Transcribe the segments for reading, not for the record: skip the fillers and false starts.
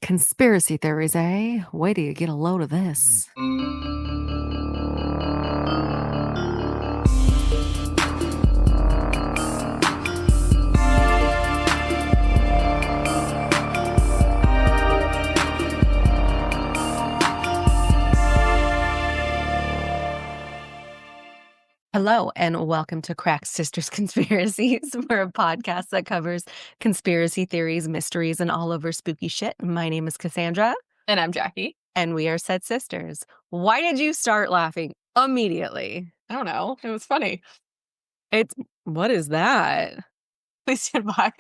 Conspiracy theories, eh? Wait till you get a load of this. Hello, and welcome to Crack Sisters Conspiracies. We're a podcast that covers conspiracy theories, mysteries, and all over spooky shit. My name is Cassandra. And I'm Jackie. And we are said sisters. Why did you start laughing immediately? I don't know. It was funny. What is that? Please stand by.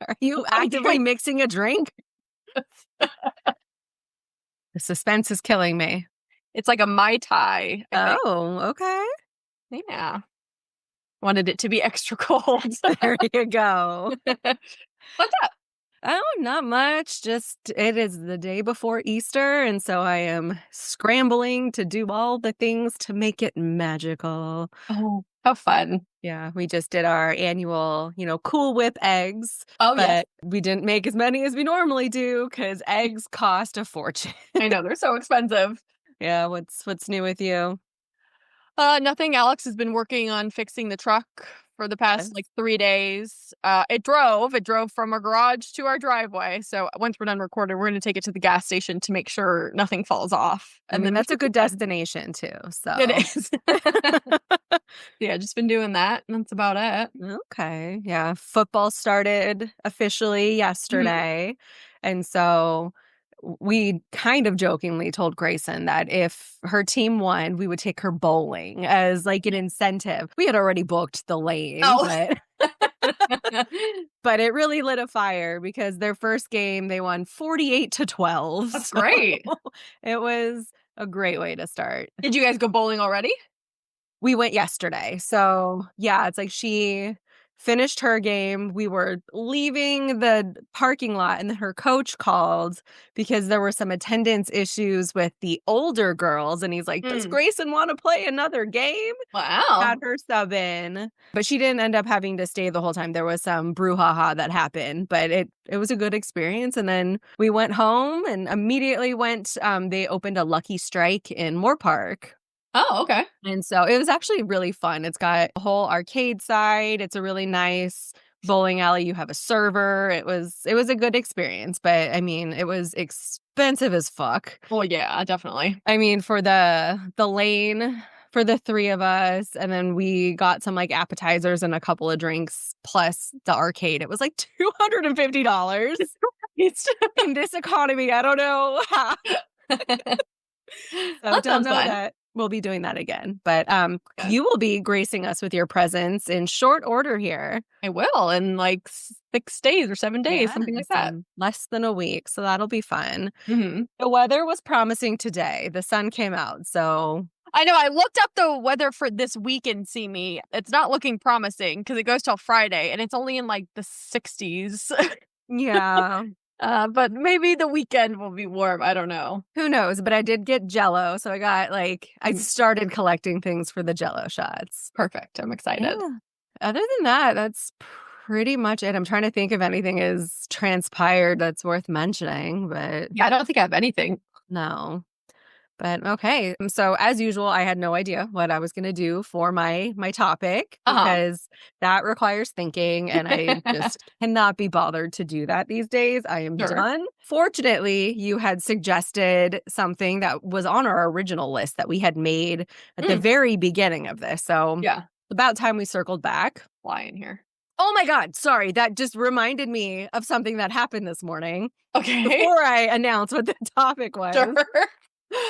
Are you actively mixing a drink? The suspense is killing me. It's like a Mai Tai. Oh, okay. Yeah. Wanted it to be extra cold. There you go. What's up? Oh, not much. Just it is the day before Easter, and so I am scrambling to do all the things to make it magical. Oh, how fun. Yeah, we just did our annual, Cool Whip eggs. Oh, but yes. We didn't make as many as we normally do because eggs cost a fortune. I know, they're so expensive. Yeah, what's new with you? Nothing. Alex has been working on fixing the truck for the past 3 days. It drove from our garage to our driveway. So once we're done recording, we're going to take it to the gas station to make sure nothing falls off. And then that's a good destination too. So it is. Yeah, just been doing that. And that's about it. Okay. Yeah. Football started officially yesterday. Mm-hmm. And so we kind of jokingly told Grayson that if her team won, we would take her bowling as like an incentive. We had already booked the lane, but it really lit a fire because their first game, they won 48-12. That's great. It was a great way to start. Did you guys go bowling already? We went yesterday. So yeah, it's like she finished her game. We were leaving the parking lot and then her coach called because there were some attendance issues with the older girls. And he's like, does Grayson want to play another game? Wow. Had her sub in. But she didn't end up having to stay the whole time. There was some brouhaha that happened, but it was a good experience. And then we went home and immediately they opened a Lucky Strike in Moore Park. Oh, okay. And so it was actually really fun. It's got a whole arcade side. It's a really nice bowling alley. You have a server. It was a good experience, but I mean, it was expensive as fuck. Well, yeah, definitely. I mean, for the lane for the three of us, and then we got some like appetizers and a couple of drinks plus the arcade. It was like $250. In this economy, I don't know how. So don't know that we'll be doing that again. But you will be gracing us with your presence in short order here. I will, in like 6 days or 7 days, something like that. Less than a week. So that'll be fun. Mm-hmm. The weather was promising today. The sun came out. So I know. I looked up the weather for this weekend, see me. It's not looking promising because it goes till Friday and it's only in like the 60s. Yeah. But maybe the weekend will be warm. I don't know. Who knows? But I did get Jell-O. So I got I started collecting things for the Jell-O shots. Perfect. I'm excited. Yeah. Other than that, that's pretty much it. I'm trying to think if anything is transpired that's worth mentioning, but yeah, I don't think I have anything. No. But okay. So as usual, I had no idea what I was going to do for my topic because that requires thinking and I just cannot be bothered to do that these days. I am done. Fortunately, you had suggested something that was on our original list that we had made at the very beginning of this. So yeah, about time we circled back. Fly in here. Oh my God. Sorry. That just reminded me of something that happened this morning. Okay. Before I announced what the topic was. Sure.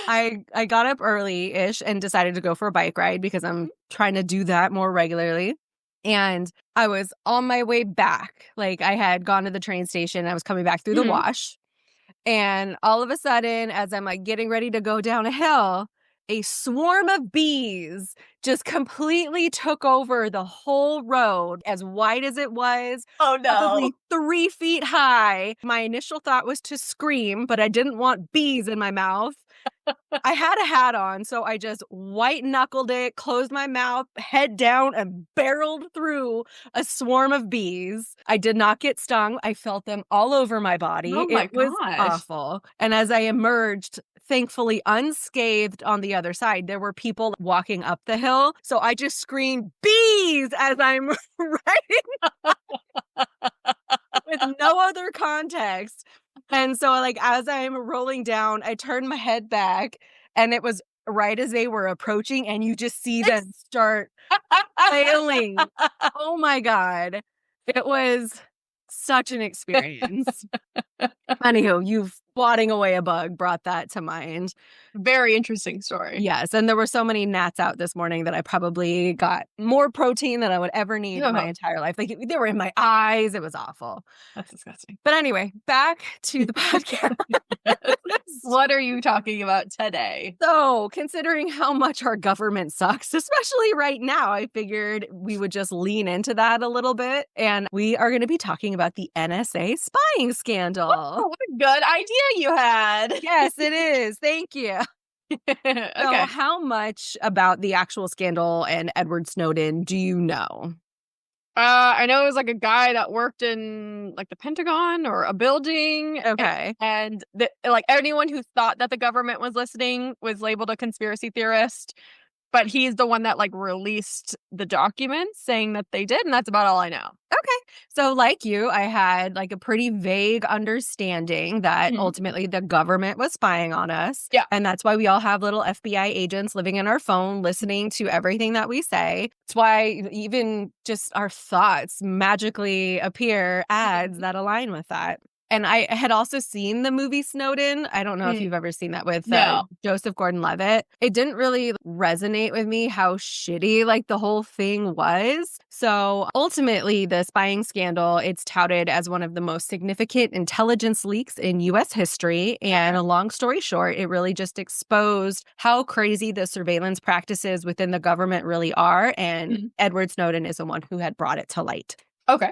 I got up early-ish and decided to go for a bike ride because I'm trying to do that more regularly. And I was on my way back. Like I had gone to the train station. I was coming back through the wash. And all of a sudden, as I'm like getting ready to go down a hill, a swarm of bees just completely took over the whole road, as wide as it was. Oh, no. Probably 3 feet high. My initial thought was to scream, but I didn't want bees in my mouth. I had a hat on, so I just white-knuckled it, closed my mouth, head down, and barreled through a swarm of bees. I did not get stung. I felt them all over my body. Oh my It was gosh. awful. And as I emerged, thankfully unscathed on the other side, there were people walking up the hill. So I just screamed, "Bees!" as I'm riding with no other context. And so, like, as I'm rolling down, I turned my head back, and it was right as they were approaching, and you just see them start flailing. Oh my God. It was such an experience. Anywho, you swatting away a bug brought that to mind. Very interesting story. Yes, and there were so many gnats out this morning that I probably got more protein than I would ever need in my entire life. Like, they were in my eyes. It was awful. That's disgusting. But anyway, back to the podcast. What are you talking about today? So, considering how much our government sucks, especially right now, I figured we would just lean into that a little bit. And we are going to be talking about the NSA spying scandal. Oh, what a good idea you had. Yes, it is. Thank you. Okay. So, how much about the actual scandal and Edward Snowden do you know? I know it was like a guy that worked in like the Pentagon or a building. Okay. And like anyone who thought that the government was listening was labeled a conspiracy theorist. But he's the one that like released the documents saying that they did. And that's about all I know. Okay. So like you, I had like a pretty vague understanding that ultimately the government was spying on us. Yeah. And that's why we all have little FBI agents living in our phone, listening to everything that we say. It's why even just our thoughts magically appear ads that align with that. And I had also seen the movie Snowden. I don't know if you've ever seen that with Joseph Gordon-Levitt. It didn't really resonate with me how shitty like the whole thing was. So ultimately, the spying scandal, it's touted as one of the most significant intelligence leaks in U.S. history. And a long story short, it really just exposed how crazy the surveillance practices within the government really are. And Edward Snowden is the one who had brought it to light. Okay.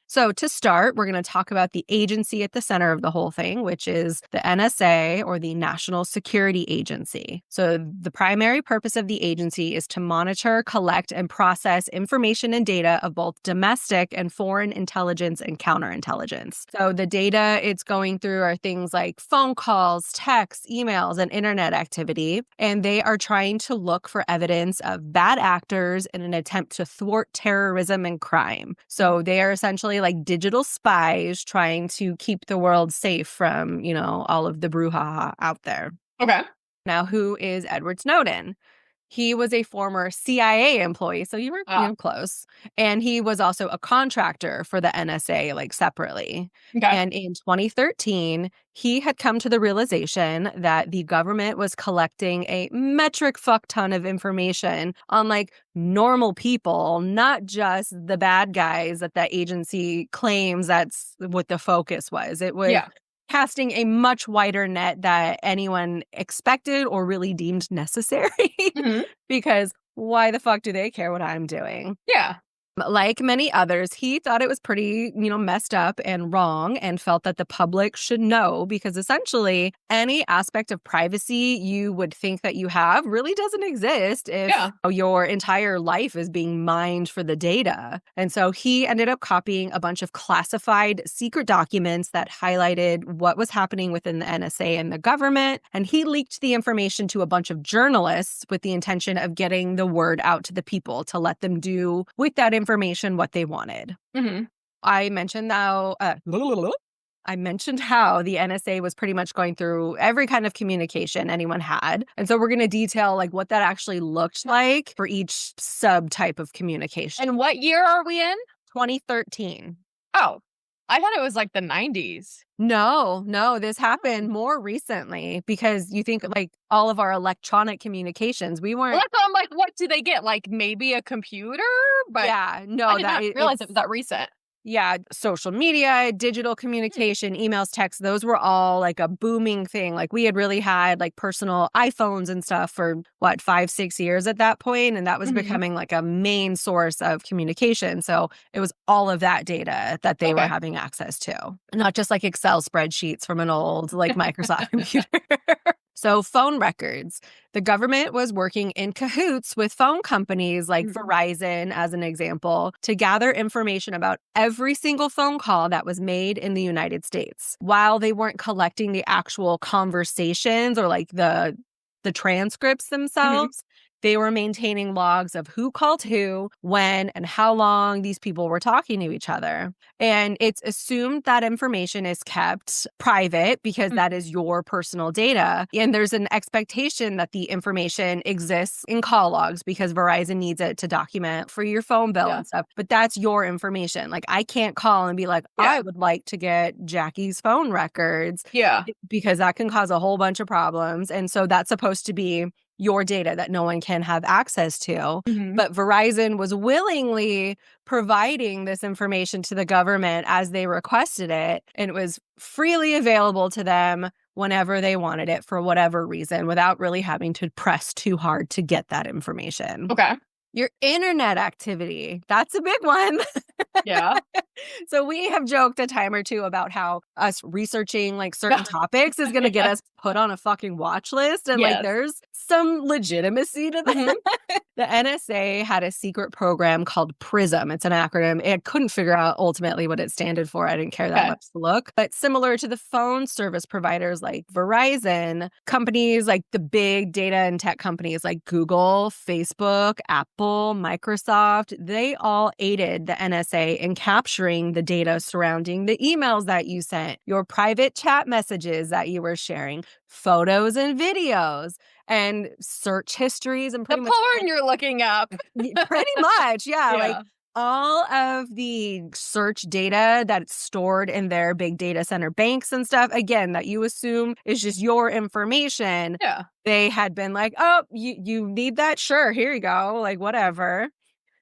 So to start, we're going to talk about the agency at the center of the whole thing, which is the NSA, or the National Security Agency. So the primary purpose of the agency is to monitor, collect, and process information and data of both domestic and foreign intelligence and counterintelligence. So the data it's going through are things like phone calls, texts, emails, and internet activity. And they are trying to look for evidence of bad actors in an attempt to thwart terrorism and crime. So they are essentially like digital spies trying to keep the world safe from, you know, all of the brouhaha out there. Okay. Now, who is Edward Snowden? He was a former CIA employee, so you were close. And he was also a contractor for the NSA, like separately. Okay. And in 2013, he had come to the realization that the government was collecting a metric fuck ton of information on like normal people, not just the bad guys that the agency claims that's what the focus was. It was casting a much wider net that anyone expected or really deemed necessary. Because why the fuck do they care what I'm doing? Yeah. Like many others, he thought it was pretty, messed up and wrong, and felt that the public should know, because essentially any aspect of privacy you would think that you have really doesn't exist if your entire life is being mined for the data. And so he ended up copying a bunch of classified secret documents that highlighted what was happening within the NSA and the government. And he leaked the information to a bunch of journalists with the intention of getting the word out to the people to let them do with that information what they wanted. I mentioned how the NSA was pretty much going through every kind of communication anyone had. And so we're going to detail like what that actually looked like for each subtype of communication. And what year are we in? 2013. Oh, I thought it was like the 90s. No, this happened more recently, because you think like all of our electronic communications, we weren't. Well, that's why I'm like, what do they get? Like maybe a computer? But yeah, no, I did not realize it was that recent. Yeah, social media, digital communication, emails, texts, those were all like a booming thing. Like we had really had like personal iPhones and stuff for what, 5-6 years at that point, and that was becoming like a main source of communication. So it was all of that data that they were having access to, not just like Excel spreadsheets from an old like Microsoft computer. So phone records. The government was working in cahoots with phone companies like Verizon, as an example, to gather information about every single phone call that was made in the United States. While they weren't collecting the actual conversations or like the transcripts themselves, they were maintaining logs of who called who, when, and how long these people were talking to each other. And it's assumed that information is kept private because that is your personal data. And there's an expectation that the information exists in call logs because Verizon needs it to document for your phone bill and stuff. But that's your information. Like I can't call and be like, I would like to get Jackie's phone records. Yeah. Because that can cause a whole bunch of problems. And so that's supposed to be your data that no one can have access to. But Verizon was willingly providing this information to the government as they requested it. And it was freely available to them whenever they wanted it for whatever reason without really having to press too hard to get that information. Okay. Your internet activity. That's a big one. Yeah. So we have joked a time or two about how us researching like certain topics is going to get us put on a fucking watch list. And like there's some legitimacy to that. The NSA had a secret program called PRISM. It's an acronym. I couldn't figure out ultimately what it standed for. I didn't care that much to look. But similar to the phone service providers like Verizon, companies like the big data and tech companies like Google, Facebook, Apple, Microsoft, they all aided the NSA in capturing the data surrounding the emails that you sent, your private chat messages that you were sharing, photos and videos, and search histories and the porn you're looking up. Pretty much, like all of the search data that's stored in their big data center banks and stuff, again, that you assume is just your information. Yeah. They had been like, oh, you need that? Sure, here you go, like whatever.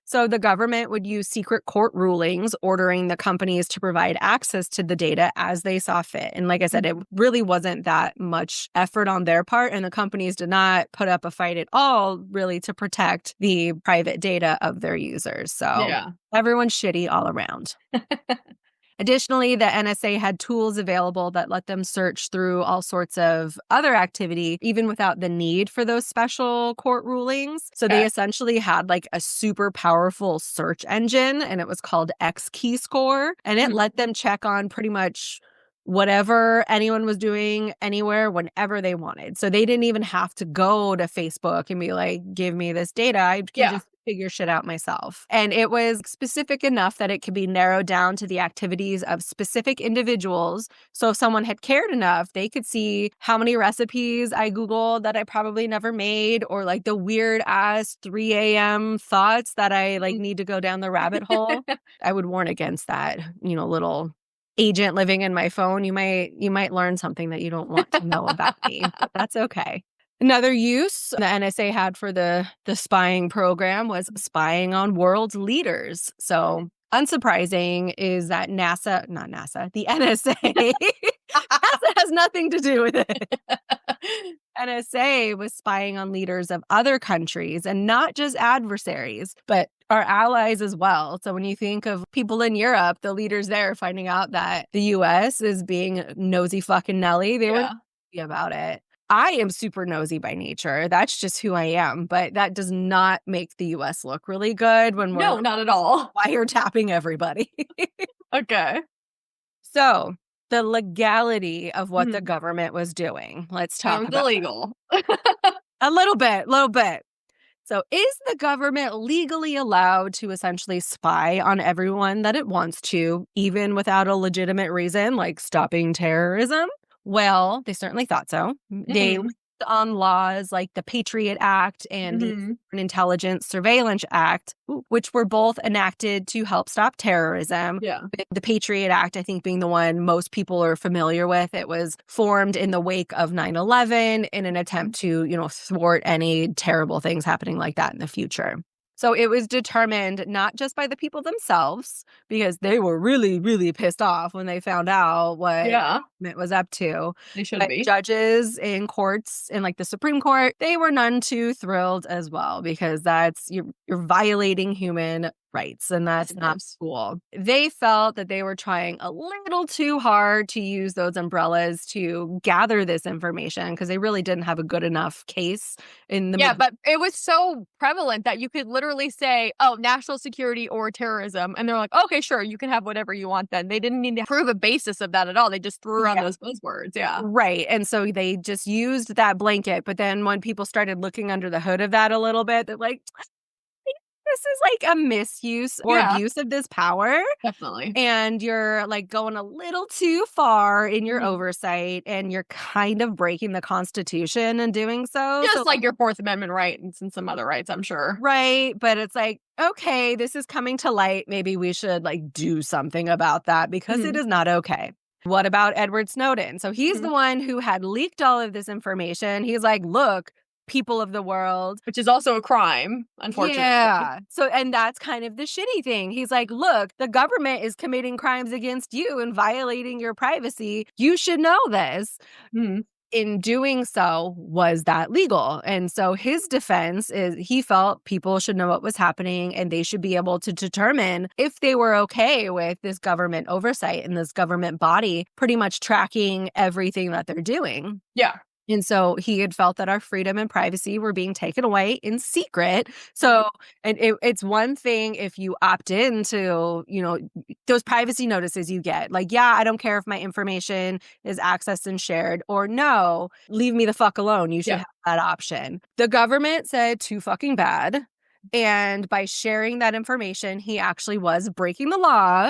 So the government would use secret court rulings ordering the companies to provide access to the data as they saw fit. And like I said, it really wasn't that much effort on their part, and the companies did not put up a fight at all, really, to protect the private data of their users. So everyone's shitty all around. Additionally, the NSA had tools available that let them search through all sorts of other activity, even without the need for those special court rulings. So they essentially had like a super powerful search engine, and it was called X-Keyscore, and it let them check on pretty much whatever anyone was doing anywhere, whenever they wanted. So they didn't even have to go to Facebook and be like, give me this data. I can just figure shit out myself. And it was specific enough that it could be narrowed down to the activities of specific individuals. So if someone had cared enough, they could see how many recipes I Googled that I probably never made, or like the weird ass 3 a.m. thoughts that I like need to go down the rabbit hole. I would warn against that, little agent living in my phone. You might learn something that you don't want to know about me, but that's okay. Another use the NSA had for the spying program was spying on world leaders. So unsurprising is that the NSA, NASA has nothing to do with it. NSA was spying on leaders of other countries, and not just adversaries, but our allies as well. So when you think of people in Europe, the leaders there finding out that the US is being nosy fucking Nelly, they were nosy about it. I am super nosy by nature. That's just who I am. But that does not make the US look really good when we're not at all wiretapping everybody. Okay. So the legality of what the government was doing. Let's talk about illegal. A little bit. So is the government legally allowed to essentially spy on everyone that it wants to, even without a legitimate reason, like stopping terrorism? Well, they certainly thought so. They leaned on laws like the Patriot Act and the Foreign Intelligence Surveillance Act, which were both enacted to help stop terrorism. Yeah. The Patriot Act, I think, being the one most people are familiar with. It was formed in the wake of 9/11 in an attempt to, thwart any terrible things happening like that in the future. So it was determined not just by the people themselves, because they were really, really pissed off when they found out what it was up to. They should but be. judges in courts, in like the Supreme Court, they were none too thrilled as well, because you're violating human rights, and that's not cool. They felt that they were trying a little too hard to use those umbrellas to gather this information, because they really didn't have a good enough case in the but it was so prevalent that you could literally say, oh, national security or terrorism, and they're like, okay, sure, you can have whatever you want. Then they didn't need to prove a basis of that at all. They just threw around those buzzwords. Right. And so they just used that blanket. But then when people started looking under the hood of that a little bit, they're like, this is like a misuse or abuse of this power. Definitely. And you're like going a little too far in your oversight, and you're kind of breaking the Constitution in doing so. Just like your Fourth Amendment rights and some other rights, I'm sure. Right. But it's like, okay, this is coming to light. Maybe we should like do something about that, because it is not okay. What about Edward Snowden? So he's the one who had leaked all of this information. He's like, look, people of the world. Which is also a crime, unfortunately. Yeah. So, and that's kind of the shitty thing. He's like, look, the government is committing crimes against you and violating your privacy. You should know this. In doing so, was that legal? And so his defense is he felt people should know what was happening, and they should be able to determine if they were okay with this government oversight and this government body pretty much tracking everything that they're doing. Yeah. And so he had felt that our freedom and privacy were being taken away in secret. So, and it's one thing if you opt into, those privacy notices you get. Like, yeah, I don't care if my information is accessed and shared, or no, leave me the fuck alone. You should have that option. The government said too fucking bad. And by sharing that information, he actually was breaking the law,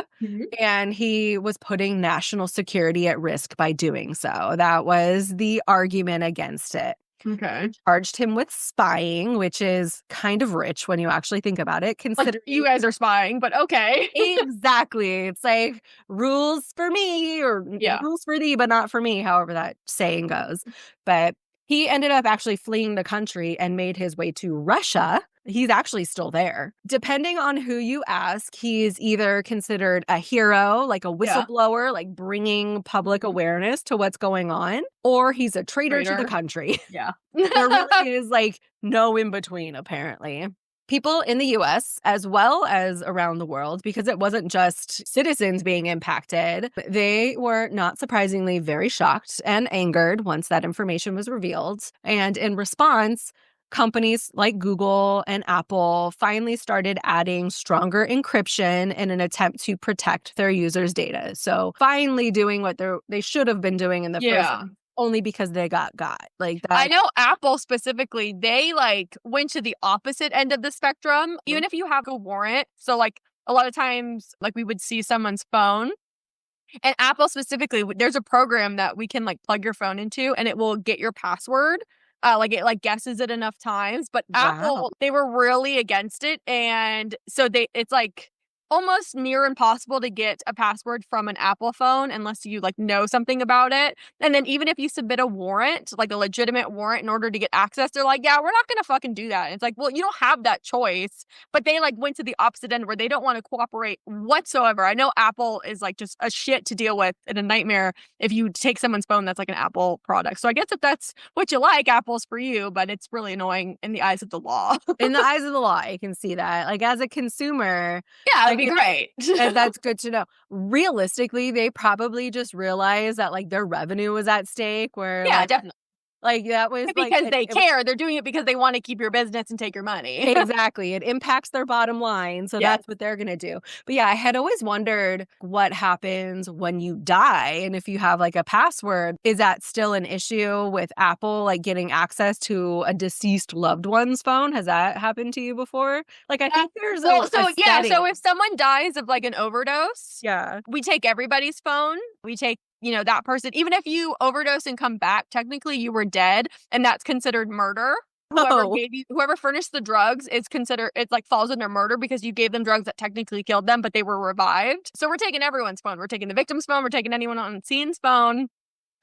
and he was putting national security at risk by doing so. That was the argument against it. Okay. Charged him with spying, which is kind of rich when you actually think about it. Consider you guys are spying, but okay. Exactly. It's like rules for me, or rules for thee, but not for me, however that saying goes. But he ended up actually fleeing the country and made his way to Russia. He's actually still there. Depending on who you ask, he's either considered a hero, like a whistleblower, like bringing public awareness to what's going on, or he's a traitor to the country. Yeah. There really is like no in between, apparently. People in the US, as well as around the world, because it wasn't just citizens being impacted, they were not surprisingly very shocked and angered once that information was revealed. And in response, companies like Google and Apple finally started adding stronger encryption in an attempt to protect their users' data. So finally doing what they should have been doing in the first place, only because they got. Like that. I know Apple specifically, they like went to the opposite end of the spectrum. Even if you have a warrant. So like a lot of times, like we would see someone's phone. And Apple specifically, there's a program that we can like plug your phone into, and it will get your password. Like it like guesses it enough times, but Apple, they were really against it. And so it's like almost near impossible to get a password from an Apple phone unless you like know something about it. And then even if you submit a warrant, like a legitimate warrant in order to get access, they're like, yeah, we're not going to fucking do that. And it's like, well, you don't have that choice. But they like went to the opposite end where they don't want to cooperate whatsoever. I know Apple is like just a shit to deal with and a nightmare if you take someone's phone that's like an Apple product. So I guess if that's what you like, Apple's for you, but it's really annoying in the eyes of the law. In the eyes of the law, I can see that. Like as a consumer, yeah, it'd be great. That's good to know. Realistically, they probably just realized that like their revenue was at stake. Where definitely. Like that was because they care. They're doing it because they want to keep your business and take your money. Exactly. It impacts their bottom line. So that's what they're going to do. But yeah, I had always wondered what happens when you die. And if you have like a password, is that still an issue with Apple, like getting access to a deceased loved one's phone? Has that happened to you before? Like, I think there's so if someone dies of like an overdose, we take everybody's phone. We take that person, even if you overdose and come back, technically you were dead, and that's considered murder. Whoever furnished the drugs it's like falls under murder because you gave them drugs that technically killed them, but they were revived. So we're taking everyone's phone. We're taking the victim's phone. We're taking anyone on scene's phone.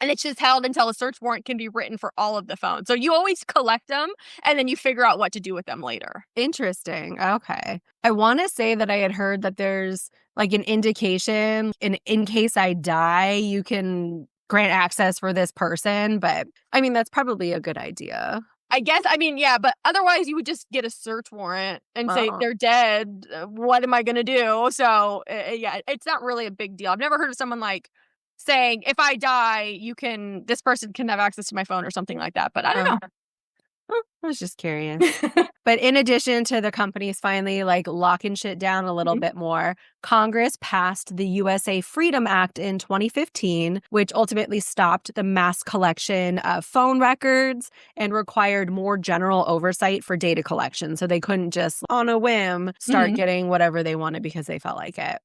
And it's just held until a search warrant can be written for all of the phones. So you always collect them and then you figure out what to do with them later. Interesting. Okay. I want to say that I had heard that there's like an indication in case I die, you can grant access for this person. But I mean, that's probably a good idea. I guess, I mean, yeah, but otherwise you would just get a search warrant and say they're dead. What am I going to do? So, yeah, it's not really a big deal. I've never heard of someone like saying, if I die, this person can have access to my phone or something like that. But I don't know. I was just curious. But in addition to the companies finally like locking shit down a little bit more, Congress passed the USA Freedom Act in 2015, which ultimately stopped the mass collection of phone records and required more general oversight for data collection. So they couldn't just on a whim start getting whatever they wanted because they felt like it.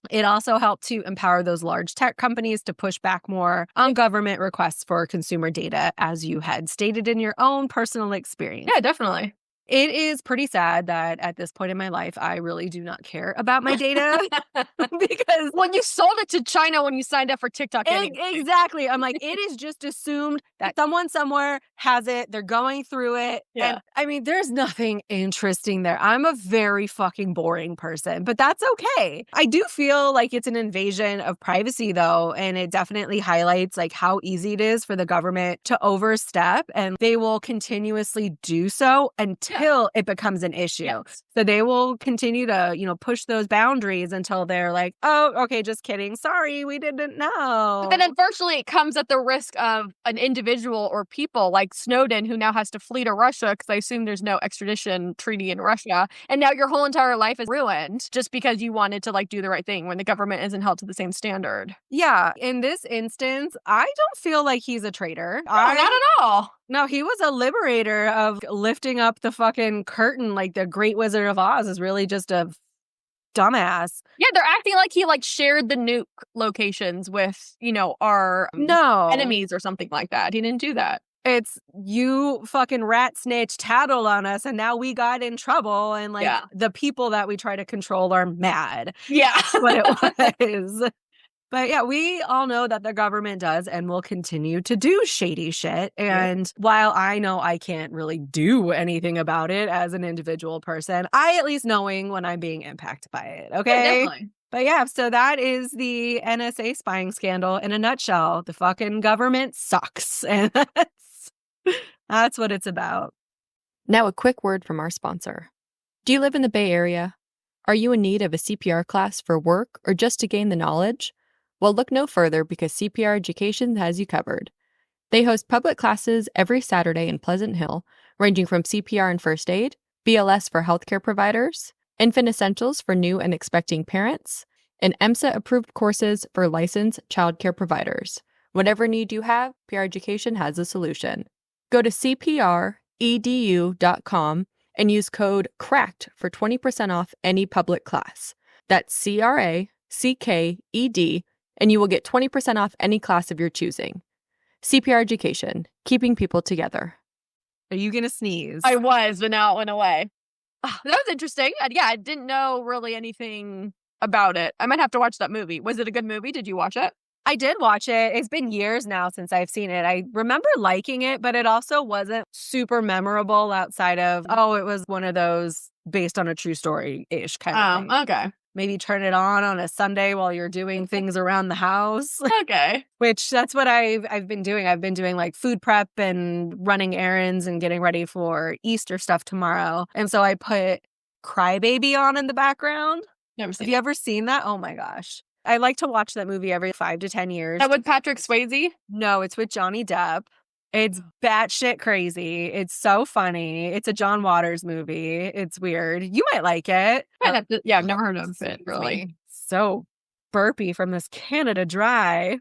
It also helped to empower those large tech companies to push back more on government requests for consumer data, as you had stated in your own personal experience. Yeah, definitely. It is pretty sad that at this point in my life, I really do not care about my data because when you sold it to China when you signed up for TikTok. Exactly. I'm like, it is just assumed that someone somewhere has it. They're going through it. Yeah. And I mean, there's nothing interesting there. I'm a very fucking boring person, but that's okay. I do feel like it's an invasion of privacy though. And it definitely highlights like how easy it is for the government to overstep, and they will continuously do so until it becomes an issue. Yes. So they will continue to, push those boundaries until they're like, oh, okay, just kidding. Sorry, we didn't know. But then unfortunately, it comes at the risk of an individual or people like Snowden, who now has to flee to Russia because I assume there's no extradition treaty in Russia. And now your whole entire life is ruined just because you wanted to do the right thing when the government isn't held to the same standard. Yeah. In this instance, I don't feel like he's a traitor. No, not at all. No, he was a liberator of lifting up the fucking curtain. Like the Great Wizard of Oz is really just a dumbass. Yeah, they're acting like he shared the nuke locations with, our enemies or something like that. He didn't do that. It's you fucking rat snitch tattled on us and now we got in trouble and the people that we try to control are mad. Yeah. That's what it was. But yeah, we all know that the government does and will continue to do shady shit. And while I know I can't really do anything about it as an individual person, I at least knowing when I'm being impacted by it. Okay. Yeah, definitely. But yeah, so that is the NSA spying scandal in a nutshell. The fucking government sucks. And that's what it's about. Now a quick word from our sponsor. Do you live in the Bay Area? Are you in need of a CPR class for work or just to gain the knowledge? Well, look no further because CPR Education has you covered. They host public classes every Saturday in Pleasant Hill, ranging from CPR and first aid, BLS for healthcare providers, infant essentials for new and expecting parents, and EMSA-approved courses for licensed childcare providers. Whatever need you have, PR Education has a solution. Go to cpredu.com and use code CRACKED for 20% off any public class. That's CRACKED, and you will get 20% off any class of your choosing. CPR Education, keeping people together. Are you going to sneeze? I was, but now it went away. Oh, that was interesting. Yeah, I didn't know really anything about it. I might have to watch that movie. Was it a good movie? Did you watch it? I did watch it. It's been years now since I've seen it. I remember liking it, but it also wasn't super memorable outside of, it was one of those based on a true story-ish kind of thing. Okay. Maybe turn it on a Sunday while you're doing things around the house. Okay. Which that's what I've been doing. I've been doing food prep and running errands and getting ready for Easter stuff tomorrow. And so I put Crybaby on in the background. Never seen. Have you ever seen that? Oh my gosh. I like to watch that movie every 5 to 10 years. That with Patrick Swayze? No, it's with Johnny Depp. It's batshit crazy. It's so funny. It's a John Waters movie. It's weird. You might like it. I've never heard of it, really. So burpy from this Canada Dry.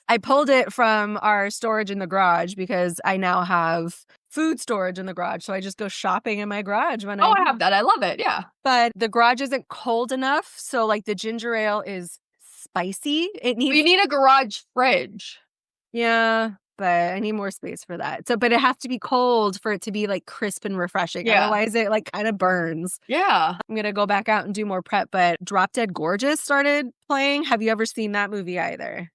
I pulled it from our storage in the garage because I now have food storage in the garage. So I just go shopping in my garage when I have that. I love it. Yeah. But the garage isn't cold enough. So the ginger ale is spicy. You need a garage fridge. Yeah. But I need more space for that. But it has to be cold for it to be crisp and refreshing. Yeah. Otherwise it kind of burns. Yeah. I'm going to go back out and do more prep. But Drop Dead Gorgeous started playing. Have you ever seen that movie either?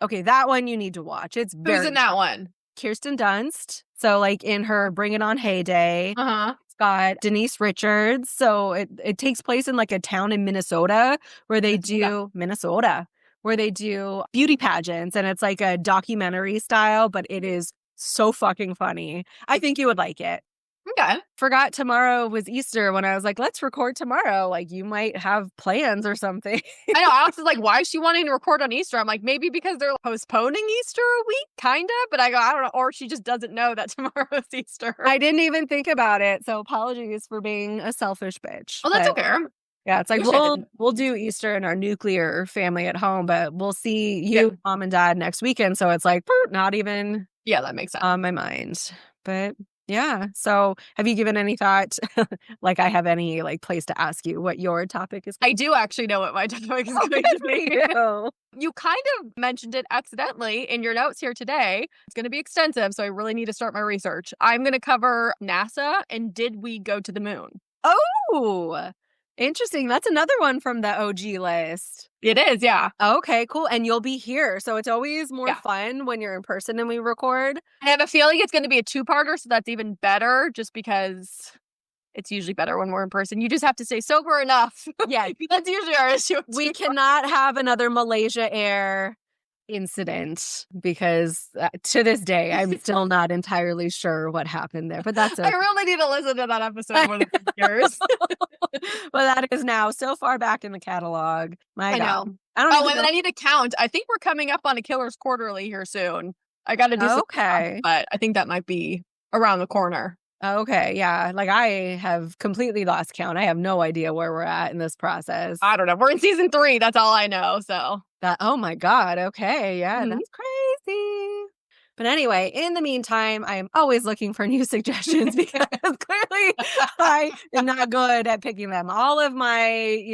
Okay, that one you need to watch. It's very Who's in that one? Kirsten Dunst. So like in her Bring It On heyday. It's got Denise Richards. So it takes place in like a town in Minnesota where they do beauty pageants, and it's like a documentary style, but it is so fucking funny. I think you would like it. Okay. Forgot tomorrow was Easter when I was like, let's record tomorrow. Like, you might have plans or something. I know. Alex is like, why is she wanting to record on Easter? I'm like, maybe because they're postponing Easter a week, kind of. But I go, I don't know. Or she just doesn't know that tomorrow is Easter. I didn't even think about it. So apologies for being a selfish bitch. Well, that's okay. Yeah, it's like we'll do Easter in our nuclear family at home, but we'll see you, mom and dad, next weekend. So it's like not even that makes sense on my mind. But yeah. So have you given any thought? Like I have any like place to ask you what your topic is? I do actually know what my topic is going to be. You kind of mentioned it accidentally in your notes here today. It's going to be extensive, so I really need to start my research. I'm going to cover NASA and did we go to the moon? Oh, interesting. That's another one from the OG list. It is, yeah. Okay, cool. And you'll be here. So it's always more fun when you're in person and we record. I have a feeling it's going to be a two-parter, so that's even better just because it's usually better when we're in person. You just have to stay sober enough. Yeah. That's usually our issue. We cannot have another Malaysia Air incident because to this day, I'm still not entirely sure what happened there. But that's I really need to listen to that episode more than years. Well, that is now so far back in the catalog. I know. And I need to count. I think we're coming up on a Killer's Quarterly here soon. I got to do okay. But I think that might be around the corner. Okay, yeah. Like I have completely lost count. I have no idea where we're at in this process. I don't know. We're in season 3. That's all I know. So oh my God. Okay. Yeah, that's crazy. But anyway, in the meantime, I am always looking for new suggestions because clearly I am not good at picking them. All of my,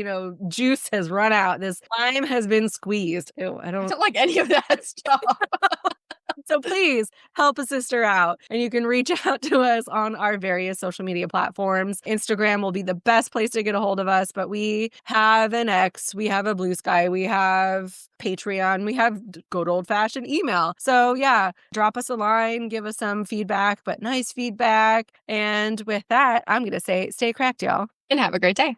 juice has run out. This lime has been squeezed. Ew, I don't like any of that stuff. So please help a sister out. And you can reach out to us on our various social media platforms. Instagram will be the best place to get a hold of us, but we have an X, we have a Blue Sky, we have Patreon, we have good old-fashioned email. So yeah, drop us a line, give us some feedback, but nice feedback. And with that, I'm going to say stay cracked, y'all. And have a great day.